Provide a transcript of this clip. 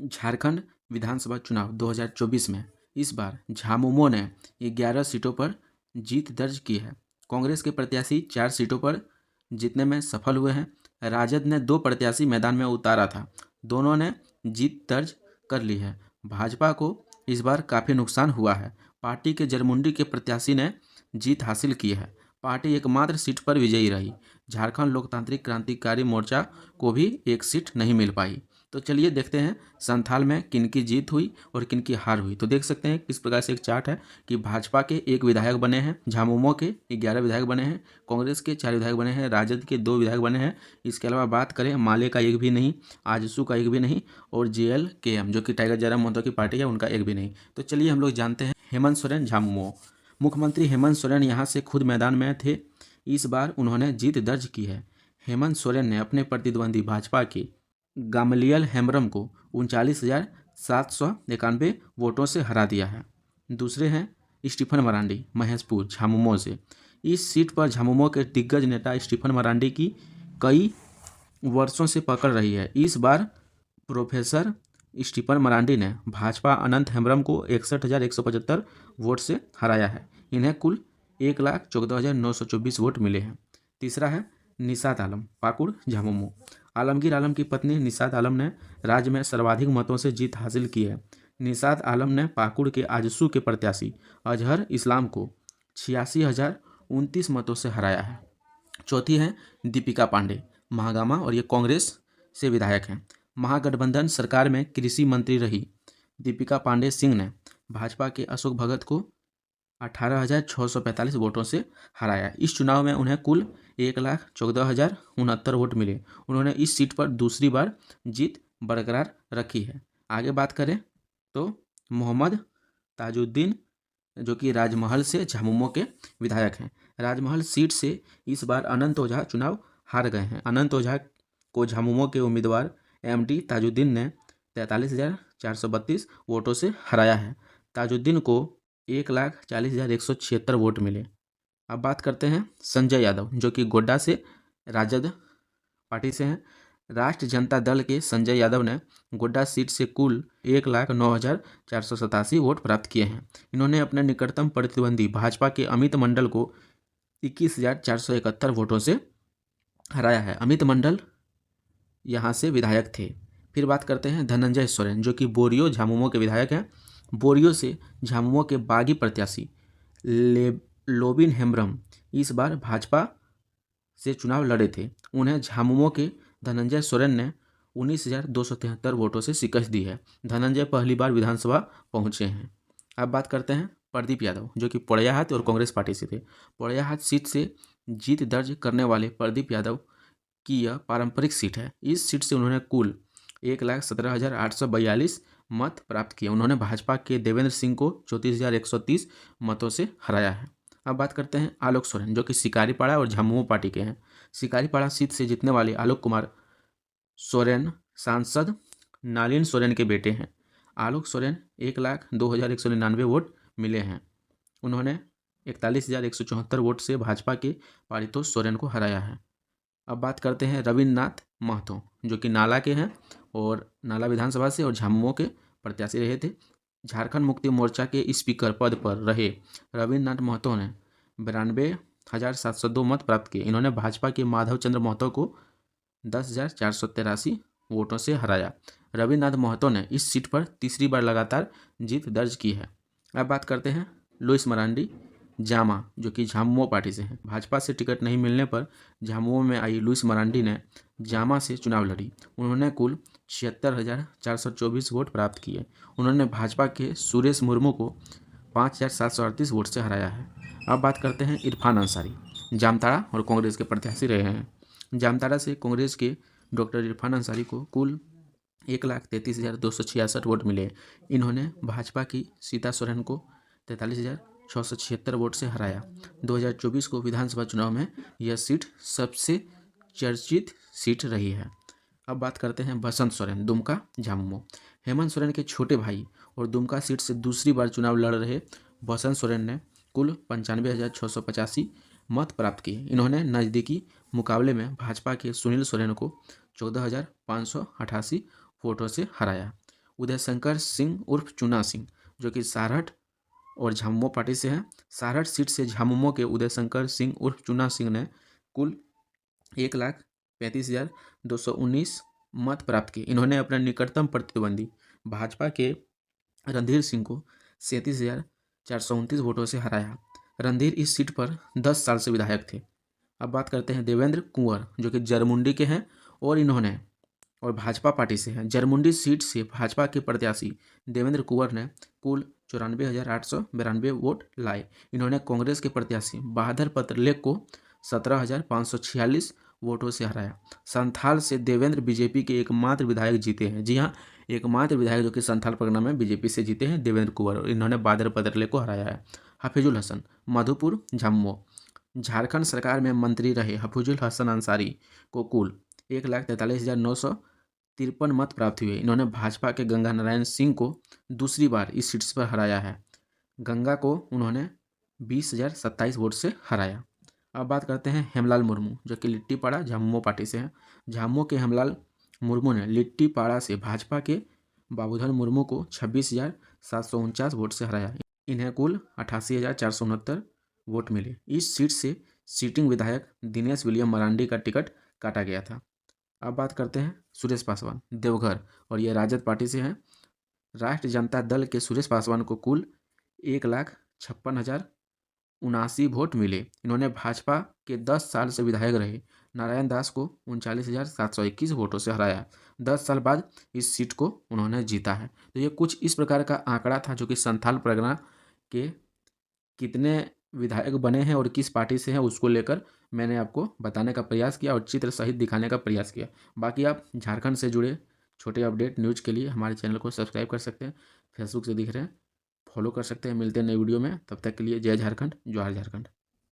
झारखंड विधानसभा चुनाव 2024 में इस बार झामुमो ने 11 सीटों पर जीत दर्ज की है। कांग्रेस के प्रत्याशी 4 सीटों पर जीतने में सफल हुए हैं। राजद ने 2 प्रत्याशी मैदान में उतारा था, दोनों ने जीत दर्ज कर ली है। भाजपा को इस बार काफ़ी नुकसान हुआ है। पार्टी के जरमुंडी के प्रत्याशी ने जीत हासिल की है। पार्टी एकमात्र सीट पर विजयी रही। झारखंड लोकतांत्रिक क्रांतिकारी मोर्चा को भी एक सीट नहीं मिल पाई। तो चलिए देखते हैं संथाल में किनकी जीत हुई और किनकी हार हुई। तो देख सकते हैं किस प्रकार से एक चार्ट है कि भाजपा के 1 विधायक बने हैं, झामुमो के 11 विधायक बने हैं, कांग्रेस के 4 विधायक बने हैं, राजद के 2 विधायक बने हैं। इसके अलावा बात करें माले का 1 भी नहीं, आजसू का 1 भी नहीं और JLKM जो कि टाइगर जयराम महतो की पार्टी है उनका 1 भी नहीं। तो चलिए हम लोग जानते हैं हेमंत सोरेन झामुमो। मुख्यमंत्री हेमंत सोरेन यहाँ से खुद मैदान में थे। इस बार उन्होंने जीत दर्ज की है। हेमंत सोरेन ने अपने प्रतिद्वंदी भाजपा के गामलियल हेम्ब्रम को 39,791 वोटों से हरा दिया है। दूसरे हैं स्टीफन मरांडी महेशपुर झामुमो से। इस सीट पर झामुमो के दिग्गज नेता स्टीफन मरांडी की कई वर्षों से पकड़ रही है। इस बार प्रोफेसर स्टीफन मरांडी ने भाजपा अनंत हेम्ब्रम को 61,175 वोट से हराया है। इन्हें कुल 1,14,924 वोट मिले हैं। तीसरा है निशात आलम पाकुड़ झामुमो। आलमगीर आलम की पत्नी निशात आलम ने राज्य में सर्वाधिक मतों से जीत हासिल की है। निशात आलम ने पाकुड़ के आजसू के प्रत्याशी अजहर इस्लाम को 86,029 मतों से हराया है। चौथी है दीपिका पांडे महागामा और ये कांग्रेस से विधायक हैं। महागठबंधन सरकार में कृषि मंत्री रही दीपिका पांडे सिंह ने भाजपा के अशोक भगत को 18,645 वोटों से हराया। इस चुनाव में उन्हें कुल 1,14,069 वोट मिले। उन्होंने इस सीट पर दूसरी बार जीत बरकरार रखी है। आगे बात करें तो मोहम्मद ताजुद्दीन जो कि राजमहल से झामुमो के विधायक हैं। राजमहल सीट से इस बार अनंत ओझा चुनाव हार गए हैं। अनंत ओझा को झामुमो के उम्मीदवार MD ताजुद्दीन ने 43,432 वोटों से हराया है। ताजुद्दीन को 1,40,176 वोट मिले। अब बात करते हैं संजय यादव जो कि गोड्डा से राजद पार्टी से हैं। राष्ट्रीय जनता दल के संजय यादव ने गोड्डा सीट से कुल 1,09,487 वोट प्राप्त किए हैं। इन्होंने अपने निकटतम प्रतिद्वंदी भाजपा के अमित मंडल को 21,471 वोटों से हराया है। अमित मंडल यहाँ से विधायक थे। फिर बात करते हैं धनंजय सोरेन जो कि बोरियो झामुमो के विधायक हैं। बोरियो से झामुमो के बागी प्रत्याशी लोबिन हेम्ब्रम इस बार भाजपा से चुनाव लड़े थे। उन्हें झामुमो के धनंजय सोरेन ने 19,273 वोटों से शिकस्त दी है। धनंजय पहली बार विधानसभा पहुंचे हैं। अब बात करते हैं प्रदीप यादव जो कि पोड़ैयाहाट और कांग्रेस पार्टी से थे। पोड़ैयाहाट सीट से जीत दर्ज करने वाले प्रदीप यादव की यह पारंपरिक सीट है। इस सीट से उन्होंने कुल 1,17,842 मत प्राप्त किए। उन्होंने भाजपा के देवेंद्र सिंह को 34,130 मतों से हराया है। अब बात करते हैं आलोक सोरेन जो कि शिकारीपाड़ा और झामुमो पार्टी के हैं। शिकारीपाड़ा सीट से जीतने वाले आलोक कुमार सोरेन सांसद नालिन सोरेन के बेटे हैं। आलोक सोरेन 1,02,199 वोट मिले हैं। उन्होंने 41,174 वोट से भाजपा के पारितोष सोरेन को हराया है। अब बात करते हैं रविन्द्रनाथ महतो जो कि नाला के हैं और नाला विधानसभा से और झामुमो के प्रत्याशी रहे थे। झारखंड मुक्ति मोर्चा के स्पीकर पद पर रहे रविन्द्रनाथ महतो ने 92,702 मत प्राप्त किए। इन्होंने भाजपा के माधव चंद्र महतो को 10,483 वोटों से हराया। रविन्द्रनाथ महतो ने इस सीट पर तीसरी बार लगातार जीत दर्ज की है। अब बात करते हैं लुइस मरांडी जामा जो कि झामुमो पार्टी से हैं। भाजपा से टिकट नहीं मिलने पर झामुमो में आई लुइस मरांडी ने जामा से चुनाव लड़ी। उन्होंने कुल 76,424 वोट प्राप्त किए। उन्होंने भाजपा के सुरेश मुर्मू को 5,738 वोट से हराया है। अब बात करते हैं इरफान अंसारी जामताड़ा और कांग्रेस के प्रत्याशी रहे हैं। जामताड़ा से कांग्रेस के डॉक्टर इरफान अंसारी को कुल 1,33,266 वोट मिले। इन्होंने भाजपा की सीता सोरेन को 43,676 वोट से हराया। 2024 को विधानसभा चुनाव में यह सीट सबसे चर्चित सीट रही है। अब बात करते हैं बसंत सोरेन दुमका झामुमो। हेमंत सोरेन के छोटे भाई और दुमका सीट से दूसरी बार चुनाव लड़ रहे बसंत सोरेन ने कुल 95,685 मत प्राप्त किए। इन्होंने नज़दीकी मुकाबले में भाजपा के सुनील सोरेन को 14,588 वोटों से हराया। उदय शंकर सिंह उर्फ चुना सिंह, जो कि सारहट और झामुमो पार्टी से हैं। सारहट सीट से झामुमो के उदय शंकर सिंह उर्फ चुना सिंह ने कुल 1,35,219 मत प्राप्त किए। इन्होंने अपने निकटतम प्रतिद्वंदी भाजपा के रणधीर सिंह को 37,429 वोटों से हराया। रणधीर इस सीट पर 10 साल से विधायक थे। अब बात करते हैं देवेंद्र कुंवर, जो कि जरमुंडी के हैं और भाजपा पार्टी से हैं। जरमुंडी सीट से भाजपा के प्रत्याशी देवेंद्र कुंवर ने कुल 94,892 वोट लाए। इन्होंने कांग्रेस के प्रत्याशी बहादुर पत्रलेख को 17,546 वोटों से हराया। संथाल से देवेंद्र बीजेपी के एकमात्र विधायक जीते हैं। जी हाँ, एकमात्र विधायक जो कि संथाल परगना में बीजेपी से जीते हैं, देवेंद्र कुंवर, और इन्होंने बहादुर पत्रलेख को हराया है। हफीजुल हसन, मधुपुर झामुमो। झारखंड सरकार में मंत्री रहे हफीजुल हसन अंसारी को कुल 1,43,953 मत प्राप्त हुए। इन्होंने भाजपा के गंगा नारायण सिंह को दूसरी बार इस सीट पर हराया है। गंगा को उन्होंने 20,027 वोट से हराया। अब बात करते हैं हेमलाल मुर्मू, जो कि लिट्टीपाड़ा झामुमो पार्टी से हैं। झामुमो के हेमलाल मुर्मू ने लिट्टीपाड़ा से भाजपा के बाबूधन मुर्मू को 26,749 वोट से हराया। इन्हें कुल 88,469 वोट मिले। इस सीट से सीटिंग विधायक दिनेश विलियम मरांडी का टिकट काटा गया था। अब बात करते हैं सुरेश पासवान, देवघर, और ये राजद पार्टी से हैं। राष्ट्रीय जनता दल के सुरेश पासवान को कुल 1,56,079 वोट मिले। इन्होंने भाजपा के 10 साल से विधायक रहे नारायण दास को 39,721 वोटों से हराया। 10 साल बाद इस सीट को उन्होंने जीता है। तो ये कुछ इस प्रकार का आंकड़ा था, जो कि संथाल परगना के कितने विधायक बने हैं और किस पार्टी से हैं उसको लेकर मैंने आपको बताने का प्रयास किया और चित्र सहित दिखाने का प्रयास किया। बाकी आप झारखंड से जुड़े छोटे अपडेट न्यूज़ के लिए हमारे चैनल को सब्सक्राइब कर सकते हैं। फेसबुक से दिख रहे हैं, फॉलो कर सकते हैं। मिलते हैं नई वीडियो में, तब तक के लिए जय झारखंड, जोहार झारखंड।